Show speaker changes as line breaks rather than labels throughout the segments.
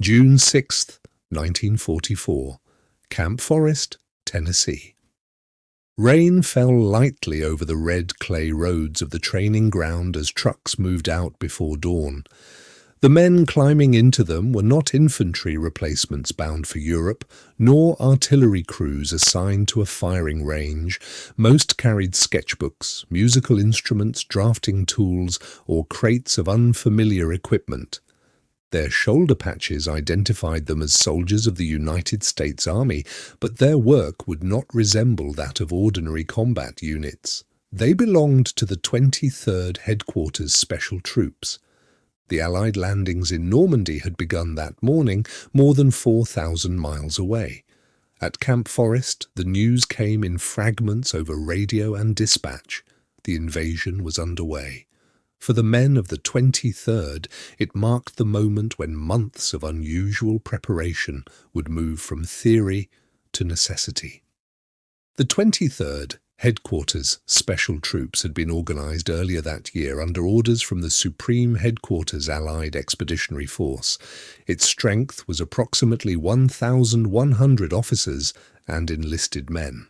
June 6, 1944, Camp Forest, Tennessee. Rain fell lightly over the red clay roads of the training ground as trucks moved out before dawn. The men climbing into them were not infantry replacements bound for Europe, nor artillery crews assigned to a firing range. Most carried sketchbooks, musical instruments, drafting tools, or crates of unfamiliar equipment. Their shoulder patches identified them as soldiers of the United States Army, but their work would not resemble that of ordinary combat units. They belonged to the 23rd Headquarters Special Troops. The Allied landings in Normandy had begun that morning, more than 4,000 miles away. At Camp Forest, the news came in fragments over radio and dispatch. The invasion was underway. For the men of the 23rd, it marked the moment when months of unusual preparation would move from theory to necessity. The 23rd Headquarters Special Troops had been organized earlier that year under orders from the Supreme Headquarters Allied Expeditionary Force. Its strength was approximately 1,100 officers and enlisted men.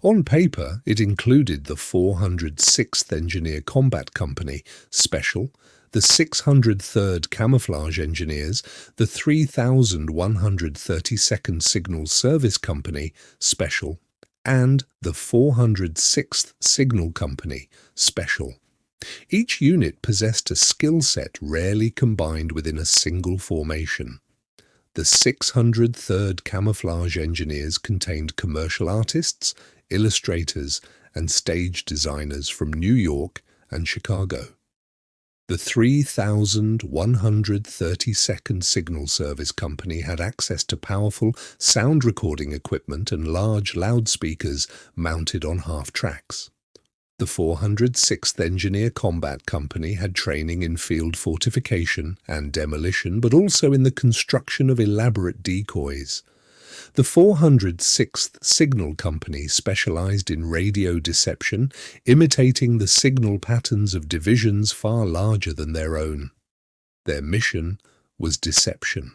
On paper, it included the 406th Engineer Combat Company, Special, the 603rd Camouflage Engineers, the 3,132nd Signal Service Company, Special, and the 406th Signal Company, Special. Each unit possessed a skill set rarely combined within a single formation. The 603rd Camouflage Engineers contained commercial artists, illustrators, and stage designers from New York and Chicago. The 3,132nd Signal Service Company had access to powerful sound recording equipment and large loudspeakers mounted on half-tracks. The 406th Engineer Combat Company had training in field fortification and demolition, but also in the construction of elaborate decoys. The 406th Signal Company specialized in radio deception, imitating the signal patterns of divisions far larger than their own. Their mission was deception.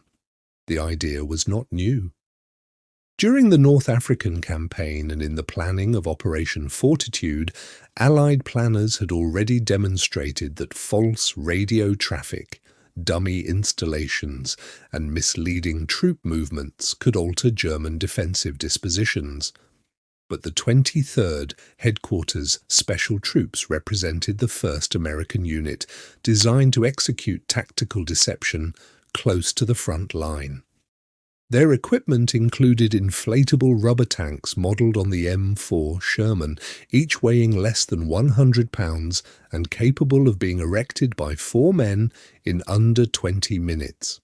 The idea was not new. During the North African campaign and in the planning of Operation Fortitude, Allied planners had already demonstrated that false radio traffic, dummy installations, and misleading troop movements could alter German defensive dispositions. But the 23rd Headquarters Special Troops represented the first American unit designed to execute tactical deception close to the front line. Their equipment included inflatable rubber tanks modelled on the M4 Sherman, each weighing less than 100 pounds and capable of being erected by 4 men in under 20 minutes.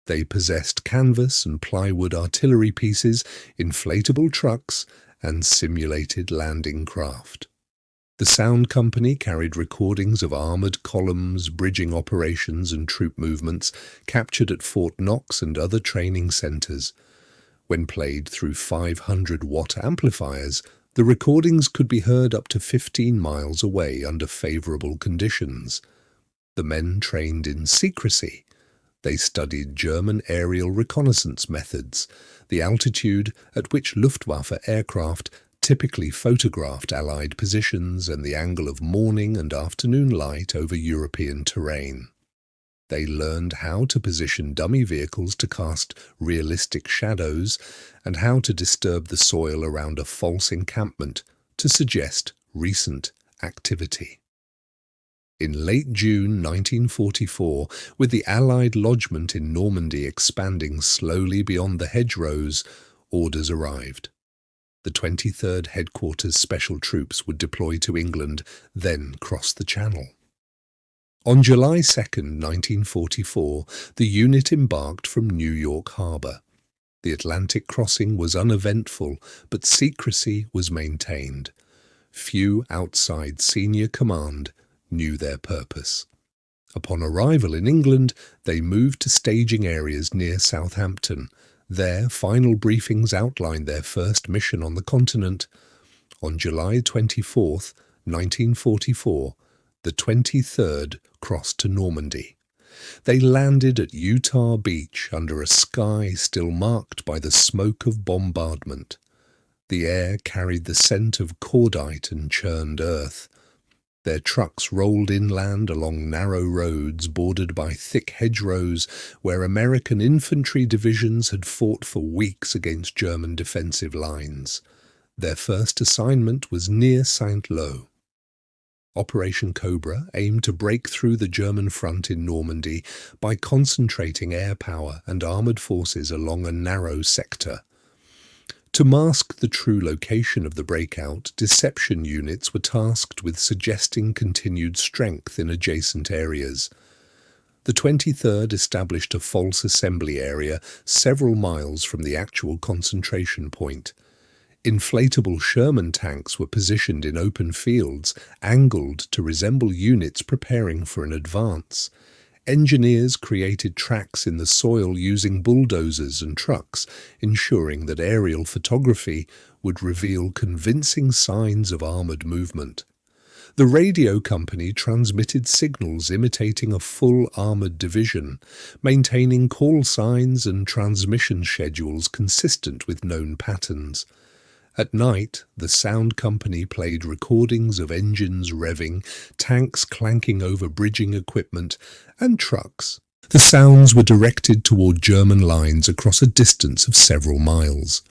They possessed canvas and plywood artillery pieces, inflatable trucks, and simulated landing craft. The sound company carried recordings of armoured columns, bridging operations and troop movements captured at Fort Knox and other training centres. When played through 500-watt amplifiers, the recordings could be heard up to 15 miles away under favourable conditions. The men trained in secrecy. They studied German aerial reconnaissance methods, the altitude at which Luftwaffe aircraft typically photographed Allied positions, and the angle of morning and afternoon light over European terrain. They learned how to position dummy vehicles to cast realistic shadows and how to disturb the soil around a false encampment to suggest recent activity. In late June 1944, with the Allied lodgment in Normandy expanding slowly beyond the hedgerows, orders arrived. The 23rd Headquarters Special Troops would deploy to England, then cross the Channel. On July 2, 1944, the unit embarked from New York Harbour. The Atlantic crossing was uneventful, but secrecy was maintained. Few outside senior command knew their purpose. Upon arrival in England, they moved to staging areas near Southampton. There, final briefings outlined their first mission on the continent. On July 24, 1944, the 23rd crossed to Normandy. They landed at Utah Beach under a sky still marked by the smoke of bombardment. The air carried the scent of cordite and churned earth. Their trucks rolled inland along narrow roads bordered by thick hedgerows where American infantry divisions had fought for weeks against German defensive lines. Their first assignment was near Saint-Lô. Operation Cobra aimed to break through the German front in Normandy by concentrating air power and armoured forces along a narrow sector. To mask the true location of the breakout, deception units were tasked with suggesting continued strength in adjacent areas. The 23rd established a false assembly area several miles from the actual concentration point. Inflatable Sherman tanks were positioned in open fields, angled to resemble units preparing for an advance. Engineers created tracks in the soil using bulldozers and trucks, ensuring that aerial photography would reveal convincing signs of armoured movement. The radio company transmitted signals imitating a full armoured division, maintaining call signs and transmission schedules consistent with known patterns. At night, the sound company played recordings of engines revving, tanks clanking over bridging equipment, and trucks. The sounds were directed toward German lines across a distance of several miles.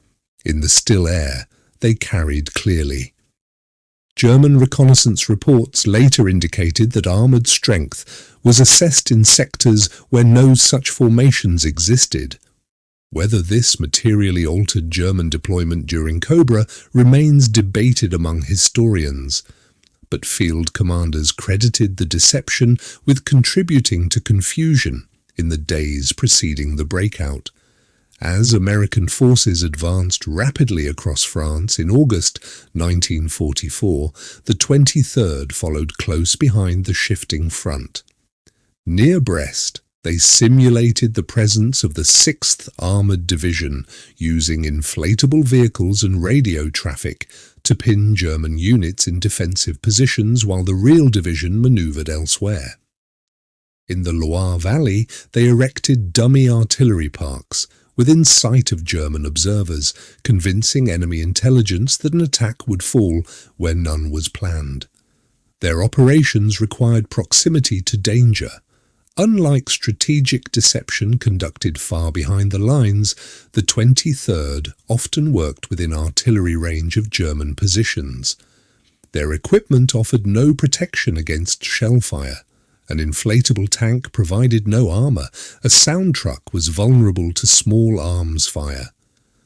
In the still air, they carried clearly. German reconnaissance reports later indicated that armoured strength was assessed in sectors where no such formations existed. Whether this materially altered German deployment during Cobra remains debated among historians, but field commanders credited the deception with contributing to confusion in the days preceding the breakout. As American forces advanced rapidly across France in August 1944, the 23rd followed close behind the shifting front. Near Brest, they simulated the presence of the 6th Armoured Division using inflatable vehicles and radio traffic to pin German units in defensive positions while the real division manoeuvred elsewhere. In the Loire Valley, they erected dummy artillery parks within sight of German observers, convincing enemy intelligence that an attack would fall where none was planned. Their operations required proximity to danger. Unlike strategic deception conducted far behind the lines, the 23rd often worked within artillery range of German positions. Their equipment offered no protection against shell fire. An inflatable tank provided no armour. A sound truck was vulnerable to small arms fire.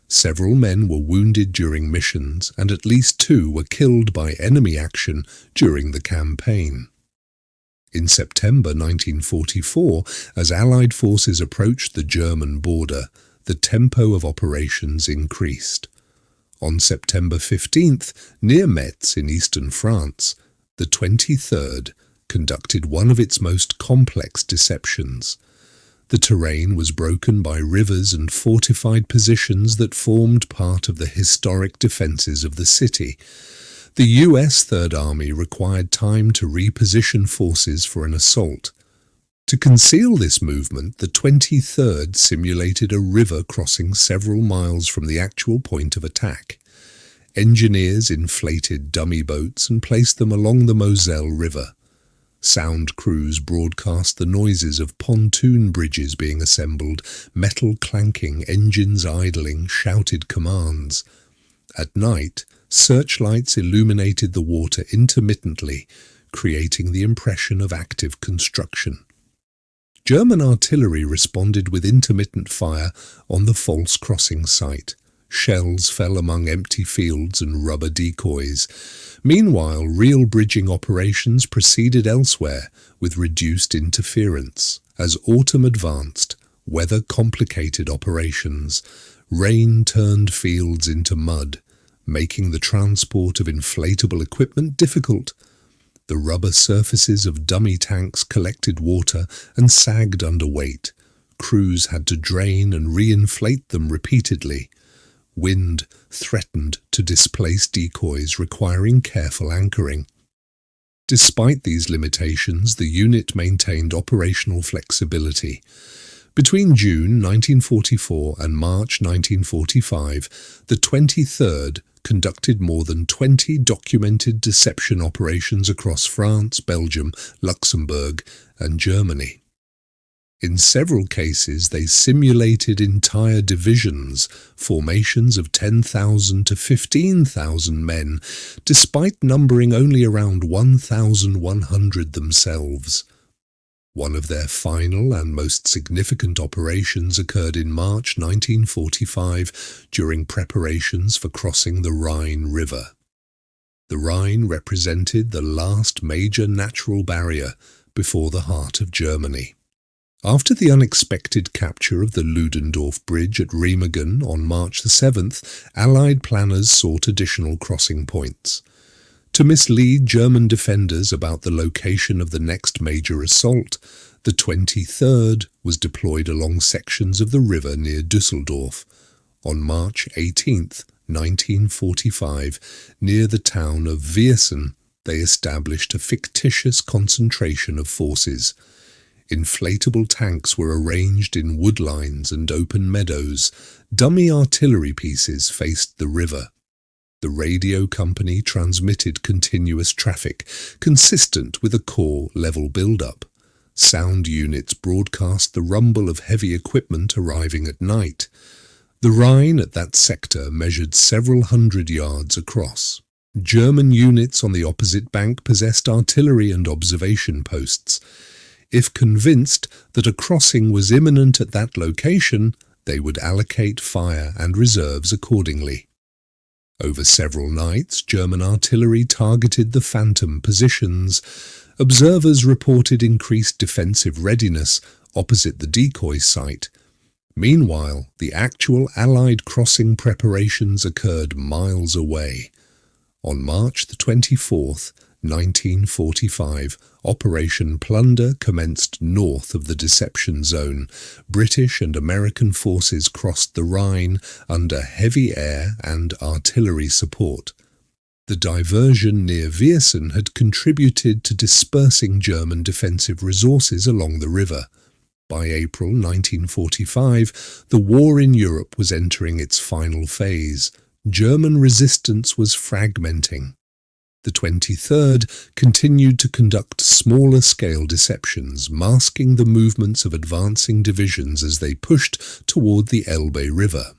Several men were wounded during missions, and at least 2 were killed by enemy action during the campaign. In September 1944, as Allied forces approached the German border, the tempo of operations increased. On September 15th, near Metz in eastern France, the 23rd conducted one of its most complex deceptions. The terrain was broken by rivers and fortified positions that formed part of the historic defences of the city. The US Third Army required time to reposition forces for an assault. To conceal this movement, the 23rd simulated a river crossing several miles from the actual point of attack. Engineers inflated dummy boats and placed them along the Moselle River. Sound crews broadcast the noises of pontoon bridges being assembled, metal clanking, engines idling, shouted commands. At night, searchlights illuminated the water intermittently, creating the impression of active construction. German artillery responded with intermittent fire on the false crossing site. Shells fell among empty fields and rubber decoys. Meanwhile, real bridging operations proceeded elsewhere with reduced interference. As autumn advanced, weather complicated operations. Rain turned fields into mud, making the transport of inflatable equipment difficult. The rubber surfaces of dummy tanks collected water and sagged under weight. Crews had to drain and re-inflate them repeatedly. Wind threatened to displace decoys, requiring careful anchoring. Despite these limitations, the unit maintained operational flexibility. Between June 1944 and March 1945, the 23rd conducted more than 20 documented deception operations across France, Belgium, Luxembourg, and Germany. In several cases, they simulated entire divisions, formations of 10,000 to 15,000 men, despite numbering only around 1,100 themselves. One of their final and most significant operations occurred in March 1945 during preparations for crossing the Rhine River. The Rhine represented the last major natural barrier before the heart of Germany. After the unexpected capture of the Ludendorff Bridge at Remagen on March 7th, Allied planners sought additional crossing points. To mislead German defenders about the location of the next major assault, the 23rd was deployed along sections of the river near Düsseldorf. On March 18, 1945, near the town of Viersen, they established a fictitious concentration of forces. Inflatable tanks were arranged in wood lines and open meadows. Dummy artillery pieces faced the river. The radio company transmitted continuous traffic, consistent with a core level buildup. Sound units broadcast the rumble of heavy equipment arriving at night. The Rhine at that sector measured several hundred yards across. German units on the opposite bank possessed artillery and observation posts. If convinced that a crossing was imminent at that location, they would allocate fire and reserves accordingly. Over several nights, German artillery targeted the phantom positions. Observers reported increased defensive readiness opposite the decoy site. Meanwhile, the actual Allied crossing preparations occurred miles away. On March 24th, 1945, Operation Plunder commenced north of the deception zone. British and American forces crossed the Rhine under heavy air and artillery support. The diversion near Viersen had contributed to dispersing German defensive resources along the river. By April 1945, the war in Europe was entering its final phase. German resistance was fragmenting. The 23rd continued to conduct smaller-scale deceptions, masking the movements of advancing divisions as they pushed toward the Elbe River.